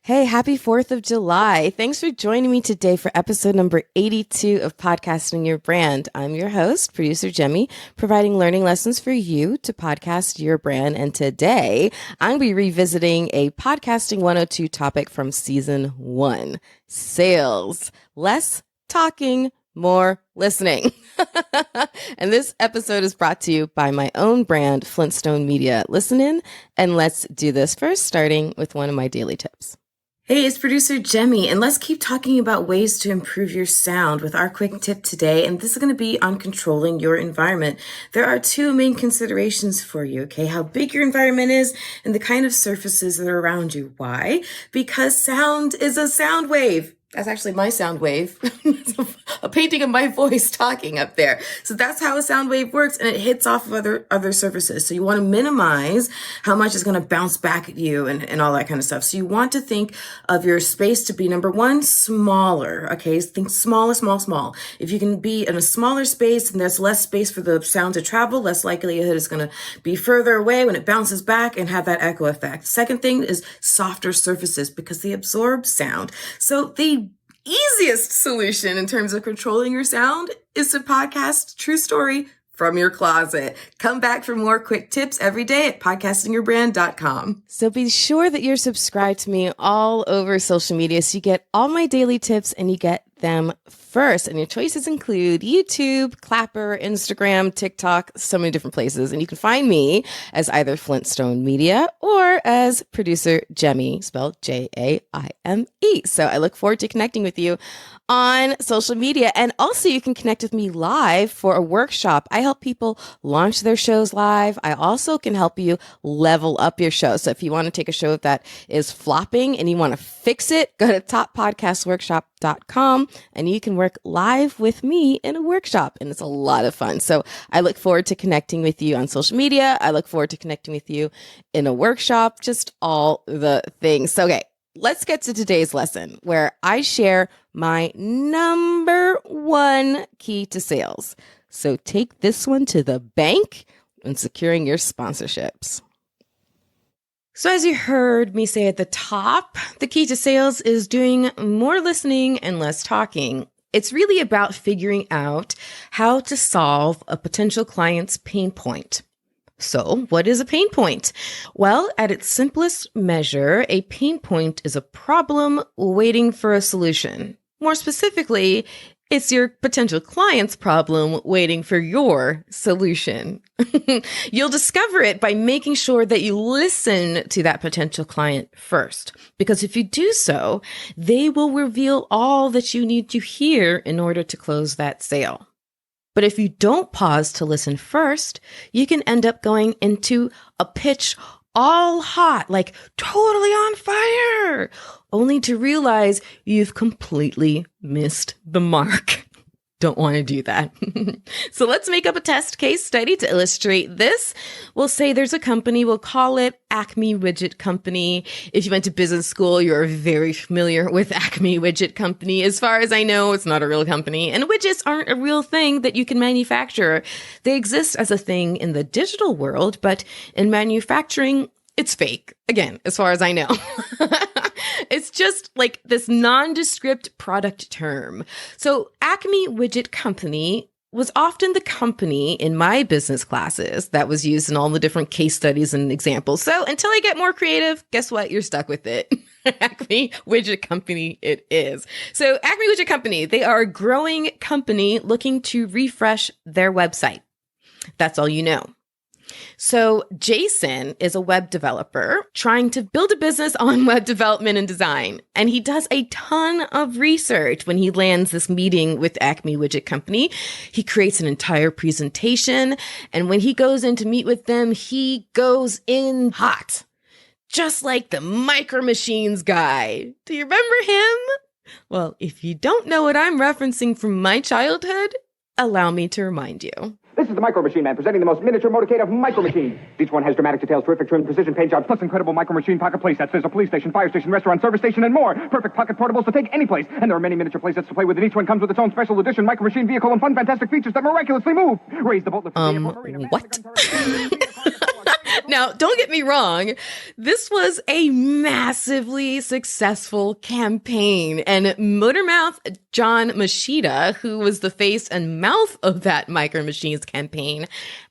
Hey, happy 4th of July. Thanks for joining me today for episode number 82 of Podcasting Your Brand. I'm your host, producer Jemmy, providing learning lessons for you to podcast your brand. And today I'm going to be revisiting a Podcasting 102 topic from season 1, sales. Less talking, more listening. And this episode is brought to you by my own brand, Flintstone Media. Listen in and let's do this first, starting with one of my daily tips. Hey, it's producer Jemmy, and let's keep talking about ways to improve your sound with our quick tip today. And this is going to be on controlling your environment. There are two main considerations for you, okay? How big your environment is and the kind of surfaces that are around you. Why? Because sound is a sound wave. That's actually my sound wave. A painting of my voice talking up there. So that's how a sound wave works, and it hits off of other surfaces. So you want to minimize how much is going to bounce back at you and all that kind of stuff. So you want to think of your space to be, number one, smaller. Okay, think small. If you can be in a smaller space and there's less space for the sound to travel, less likelihood it's going to be further away when it bounces back and have that echo effect. Second thing is softer surfaces because they absorb sound. So the easiest solution in terms of controlling your sound is to podcast True Story from your closet. Come back for more quick tips every day at podcastingyourbrand.com. So be sure that you're subscribed to me all over social media so you get all my daily tips and you get them first. And your choices include YouTube, Clapper, Instagram, TikTok, so many different places. And you can find me as either Flintstone Media or as producer Jemmy, spelled Jaime. So I look forward to connecting with you on social media. And also you can connect with me live for a workshop. I help people launch their shows live. I also can help you level up your show. So if you want to take a show that is flopping and you want to fix it, go to toppodcastworkshop.com and you can work live with me in a workshop. And it's a lot of fun. So I look forward to connecting with you on social media. I look forward to connecting with you in a workshop, just all the things. So, okay. Let's get to today's lesson where I share my number one key to sales. So take this one to the bank when securing your sponsorships. So as you heard me say at the top, the key to sales is doing more listening and less talking. It's really about figuring out how to solve a potential client's pain point. So what is a pain point? Well, at its simplest measure, a pain point is a problem waiting for a solution. More specifically, it's your potential client's problem waiting for your solution. You'll discover it by making sure that you listen to that potential client first. Because if you do so, they will reveal all that you need to hear in order to close that sale. But if you don't pause to listen first, you can end up going into a pitch all hot, like totally on fire, only to realize you've completely missed the mark. Don't want to do that. So let's make up a test case study to illustrate this. We'll say there's a company, we'll call it Acme Widget Company. If you went to business school, you're very familiar with Acme Widget Company. As far as I know, it's not a real company, and widgets aren't a real thing that you can manufacture. They exist as a thing in the digital world, but in manufacturing, it's fake. Again, as far as I know. It's just like this nondescript product term. So Acme Widget Company was often the company in my business classes that was used in all the different case studies and examples. So until I get more creative, guess what? You're stuck with it. Acme Widget Company it is. So Acme Widget Company, they are a growing company looking to refresh their website. That's all you know. So Jason is a web developer trying to build a business on web development and design. And he does a ton of research when he lands this meeting with Acme Widget Company. He creates an entire presentation. And when he goes in to meet with them, he goes in hot, just like the Micro Machines guy. Do you remember him? Well, if you don't know what I'm referencing from my childhood, allow me to remind you. This is the Micro Machine Man, presenting the most miniature motorcade of Micro Machines. Each one has dramatic details, terrific trim, precision paint jobs, plus incredible Micro Machine pocket playsets. There's a police station, fire station, restaurant, service station, and more. Perfect pocket portables to take any place. And there are many miniature playsets to play with, and each one comes with its own special edition Micro Machine vehicle and fun, fantastic features that miraculously move. Raise the boat lift. What? Now, don't get me wrong. This was a massively successful campaign, and Motormouth John Machida, who was the face and mouth of that Micro Machines campaign,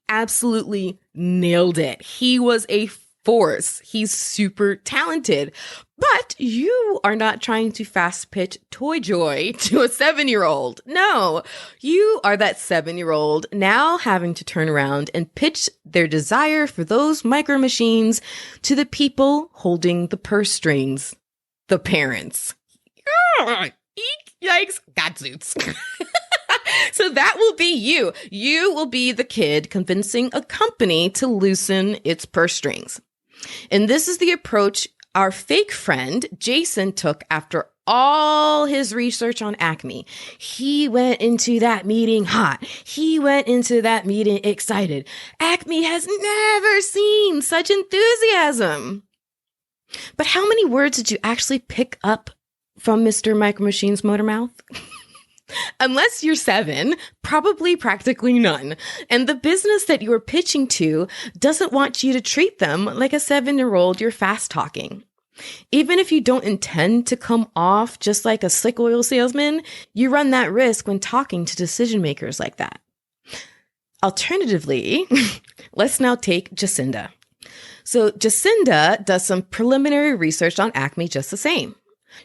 absolutely nailed it. He was a force. He's super talented. But you are not trying to fast pitch Toy Joy to a 7-year-old. No, you are that 7-year-old now having to turn around and pitch their desire for those Micro Machines to the people holding the purse strings, the parents. Eek, yikes, gadzoots. So that will be you. You will be the kid convincing a company to loosen its purse strings. And this is the approach our fake friend Jason took after all his research on Acme. He went into that meeting hot. He went into that meeting excited. Acme has never seen such enthusiasm. But how many words did you actually pick up from Mr. Micro Machines Motormouth? Unless you're 7, probably practically none. And the business that you're pitching to doesn't want you to treat them like a 7-year-old you're fast talking. Even if you don't intend to come off just like a slick oil salesman, you run that risk when talking to decision makers like that. Alternatively, let's now take Jacinda. So Jacinda does some preliminary research on Acme just the same.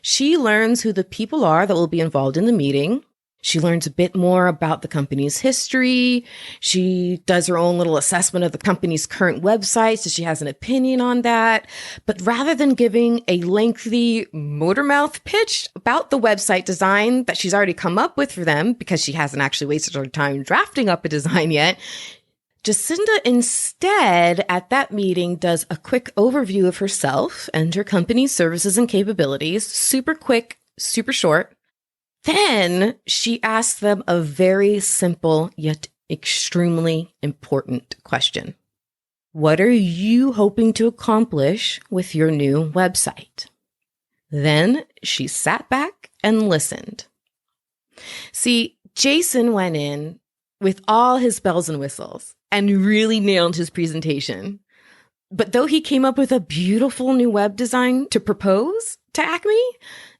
She learns who the people are that will be involved in the meeting. She learns a bit more about the company's history. She does her own little assessment of the company's current website, so she has an opinion on that. But rather than giving a lengthy Motormouth pitch about the website design that she's already come up with for them, because she hasn't actually wasted her time drafting up a design yet, Jacinda instead at that meeting does a quick overview of herself and her company's services and capabilities, super quick, super short. Then she asks them a very simple yet extremely important question. What are you hoping to accomplish with your new website? Then she sat back and listened. See, Jason went in with all his bells and whistles and really nailed his presentation. But though he came up with a beautiful new web design to propose to Acme,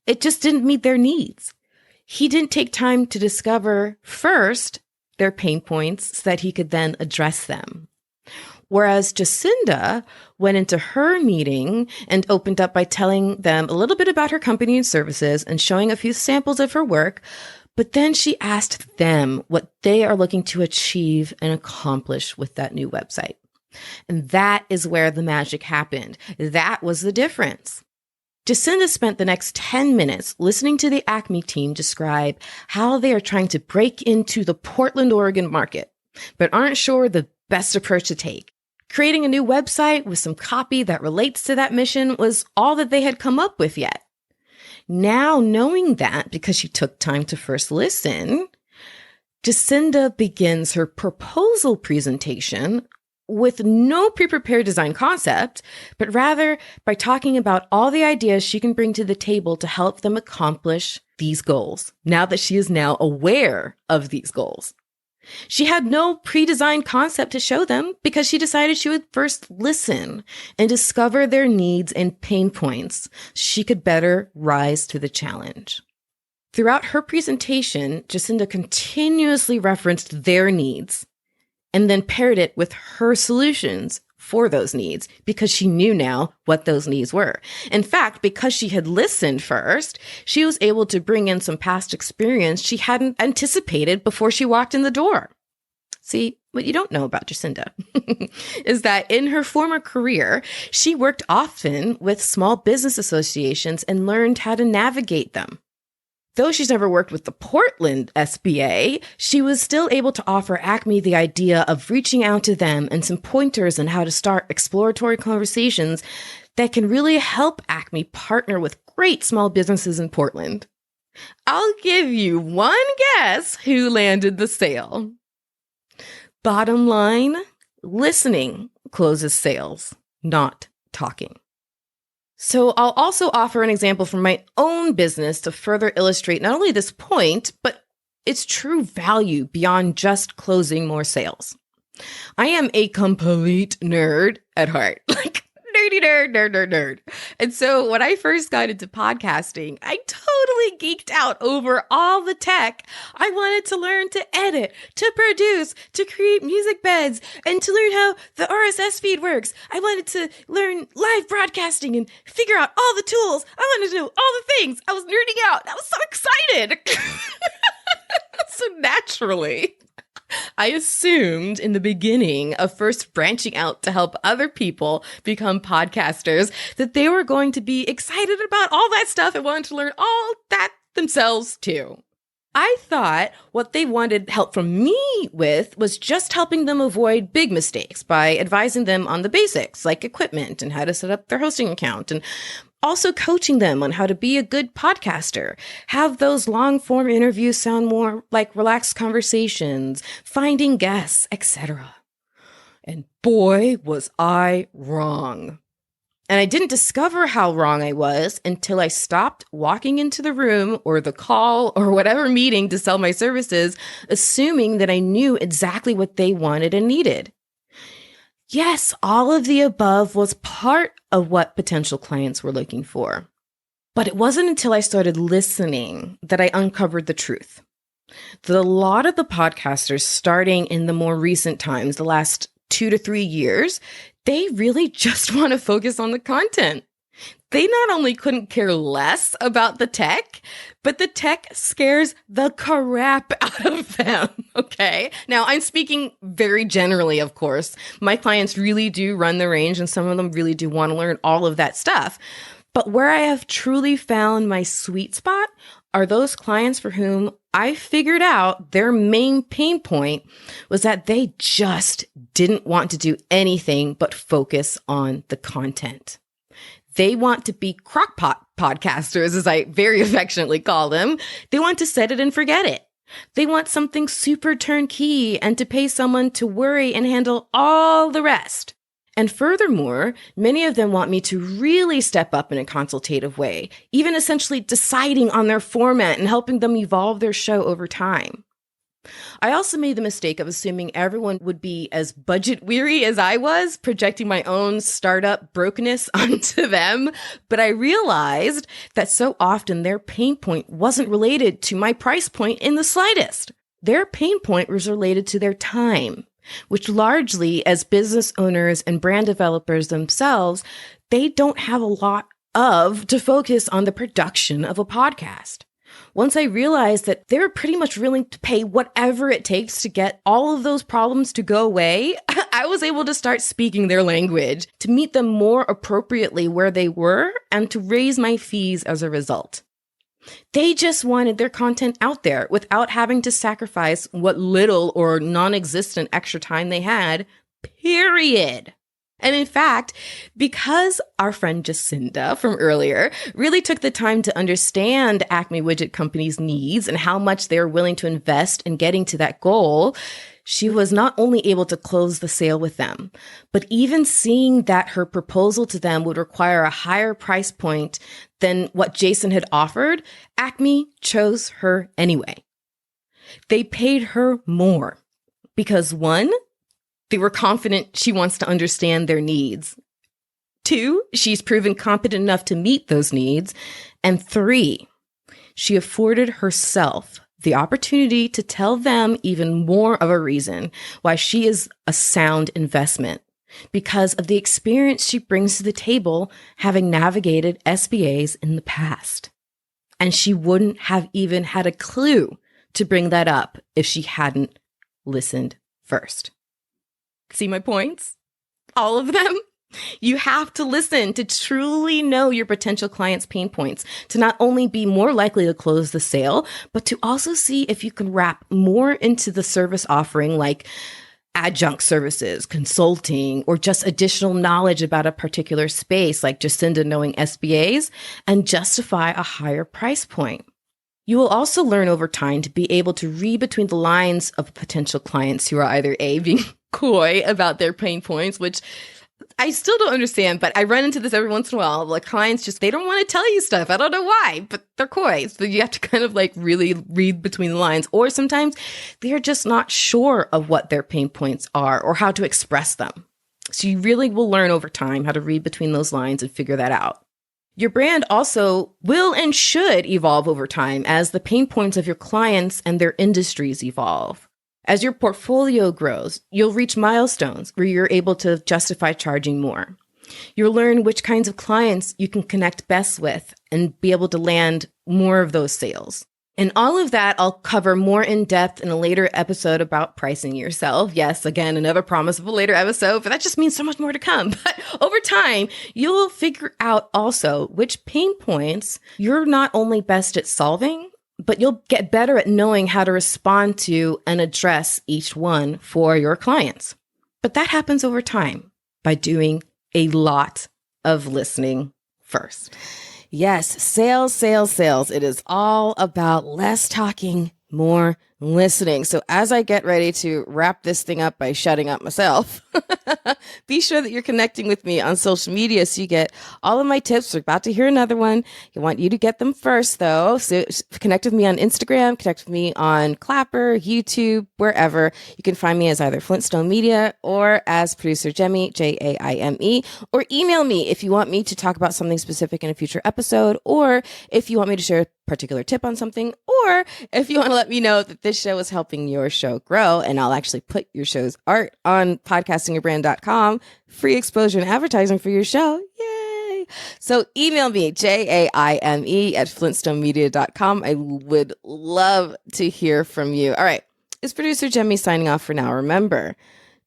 it just didn't meet their needs. He didn't take time to discover first their pain points so that he could then address them. Whereas Jacinda went into her meeting and opened up by telling them a little bit about her company and services and showing a few samples of her work. But then she asked them what they are looking to achieve and accomplish with that new website. And that is where the magic happened. That was the difference. Jacinda spent the next 10 minutes listening to the Acme team describe how they are trying to break into the Portland, Oregon market, but aren't sure the best approach to take. Creating a new website with some copy that relates to that mission was all that they had come up with yet. Now, knowing that, because she took time to first listen, Jacinda begins her proposal presentation with no pre-prepared design concept, but rather by talking about all the ideas she can bring to the table to help them accomplish these goals, now that she is now aware of these goals. She had no pre-designed concept to show them because she decided she would first listen and discover their needs and pain points so she could better rise to the challenge. Throughout her presentation, Jacinda continuously referenced their needs and then paired it with her solutions for those needs because she knew now what those needs were. In fact, because she had listened first, she was able to bring in some past experience she hadn't anticipated before she walked in the door. See, what you don't know about Jacinda is that in her former career, she worked often with small business associations and learned how to navigate them. Though she's never worked with the Portland SBA, she was still able to offer Acme the idea of reaching out to them and some pointers on how to start exploratory conversations that can really help Acme partner with great small businesses in Portland. I'll give you one guess who landed the sale. Bottom line, listening closes sales, not talking. So I'll also offer an example from my own business to further illustrate not only this point, but its true value beyond just closing more sales. I am a complete nerd at heart. Like, nerdy nerd. And so when I first got into podcasting, I totally geeked out over all the tech. I wanted to learn to edit, to produce, to create music beds, and to learn how the RSS feed works. I wanted to learn live broadcasting and figure out all the tools. I wanted to do all the things. I was nerding out. I was so excited. So naturally, I assumed in the beginning of first branching out to help other people become podcasters that they were going to be excited about all that stuff and wanted to learn all that themselves too. I thought what they wanted help from me with was just helping them avoid big mistakes by advising them on the basics like equipment and how to set up their hosting account, and also coaching them on how to be a good podcaster, have those long form interviews sound more like relaxed conversations, finding guests, etc. And boy, was I wrong. And I didn't discover how wrong I was until I stopped walking into the room or the call or whatever meeting to sell my services, assuming that I knew exactly what they wanted and needed. Yes, all of the above was part of what potential clients were looking for. But it wasn't until I started listening that I uncovered the truth. That a lot of the podcasters starting in the more recent times, the last 2 to 3 years, they really just want to focus on the content. They not only couldn't care less about the tech, but the tech scares the crap out of them, okay? Now, I'm speaking very generally, of course. My clients really do run the range, and some of them really do want to learn all of that stuff. But where I have truly found my sweet spot are those clients for whom I figured out their main pain point was that they just didn't want to do anything but focus on the content. They want to be crockpot podcasters, as I very affectionately call them. They want to set it and forget it. They want something super turnkey and to pay someone to worry and handle all the rest. And furthermore, many of them want me to really step up in a consultative way, even essentially deciding on their format and helping them evolve their show over time. I also made the mistake of assuming everyone would be as budget weary as I was, projecting my own startup brokenness onto them. But I realized that so often their pain point wasn't related to my price point in the slightest. Their pain point was related to their time, which largely, as business owners and brand developers themselves, they don't have a lot of to focus on the production of a podcast. Once I realized that they were pretty much willing to pay whatever it takes to get all of those problems to go away, I was able to start speaking their language to meet them more appropriately where they were and to raise my fees as a result. They just wanted their content out there without having to sacrifice what little or non-existent extra time they had, period. And in fact, because our friend Jacinda from earlier really took the time to understand Acme Widget Company's needs and how much they were willing to invest in getting to that goal, she was not only able to close the sale with them, but even seeing that her proposal to them would require a higher price point than what Jason had offered, Acme chose her anyway. They paid her more because, one, they were confident she wants to understand their needs. 2, she's proven competent enough to meet those needs. And 3, she afforded herself the opportunity to tell them even more of a reason why she is a sound investment because of the experience she brings to the table, having navigated SBAs in the past. And she wouldn't have even had a clue to bring that up if she hadn't listened first. See my points? All of them? You have to listen to truly know your potential client's pain points, to not only be more likely to close the sale, but to also see if you can wrap more into the service offering, like adjunct services, consulting, or just additional knowledge about a particular space, like Jacinda knowing SBAs, and justify a higher price point. You will also learn over time to be able to read between the lines of potential clients who are either A, being coy about their pain points, which I still don't understand, but I run into this every once in a while. Like clients just, they don't want to tell you stuff. I don't know why, but they're coy. So you have to kind of like really read between the lines. Or sometimes they're just not sure of what their pain points are or how to express them. So you really will learn over time how to read between those lines and figure that out. Your brand also will and should evolve over time as the pain points of your clients and their industries evolve. As your portfolio grows, you'll reach milestones where you're able to justify charging more. You'll learn which kinds of clients you can connect best with and be able to land more of those sales. And all of that I'll cover more in depth in a later episode about pricing yourself. Yes, again, another promise of a later episode, but that just means so much more to come. But over time, you'll figure out also which pain points you're not only best at solving, but you'll get better at knowing how to respond to and address each one for your clients. But that happens over time by doing a lot of listening first. Yes, sales, sales, sales. It is all about less talking, more listening. So as I get ready to wrap this thing up by shutting up myself, be sure that you're connecting with me on social media so you get all of my tips. We're about to hear another one. I want you to get them first, though. So connect with me on Instagram, connect with me on Clapper, YouTube, wherever. You can find me as either Flintstone Media or as Producer Jemmy, Jaime, or email me if you want me to talk about something specific in a future episode, or if you want me to share a particular tip on something, or if you want to let me know that this show is helping your show grow, and I'll actually put your show's art on podcastingyourbrand.com, free exposure and advertising for your show. Yay! So email me, Jaime at flintstonemedia.com. I would love to hear from you. All right. It's producer Jemmy signing off for now. Remember,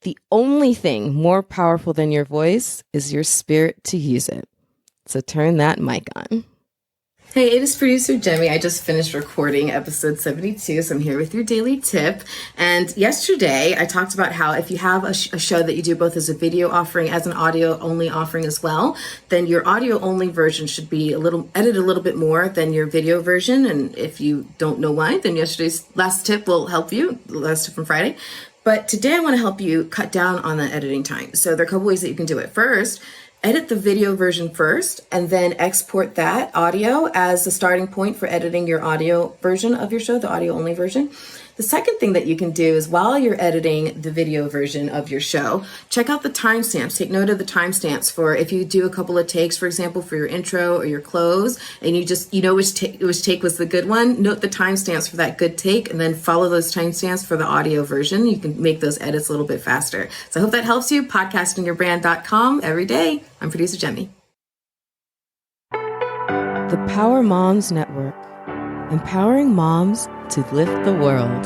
the only thing more powerful than your voice is your spirit to use it. So turn that mic on. Hey, it is producer Jemmy. I just finished recording episode 72, so I'm here with your daily tip. And yesterday, I talked about how if you have a show that you do both as a video offering, as an audio-only offering as well, then your audio-only version should be edited a little bit more than your video version. And if you don't know why, then yesterday's last tip will help you, the last tip from Friday. But today, I want to help you cut down on the editing time. So there are a couple ways that you can do it. First, edit the video version first and then export that audio as the starting point for editing your audio version of your show, the audio only version. The second thing that you can do is while you're editing the video version of your show, check out the timestamps. Take note of the timestamps for if you do a couple of takes, for example, for your intro or your close, and you know which take was the good one. Note the timestamps for that good take and then follow those timestamps for the audio version. You can make those edits a little bit faster. So I hope that helps you. Podcastingyourbrand.com every day. I'm producer Jemmy. The Power Moms Network, empowering moms to lift the world.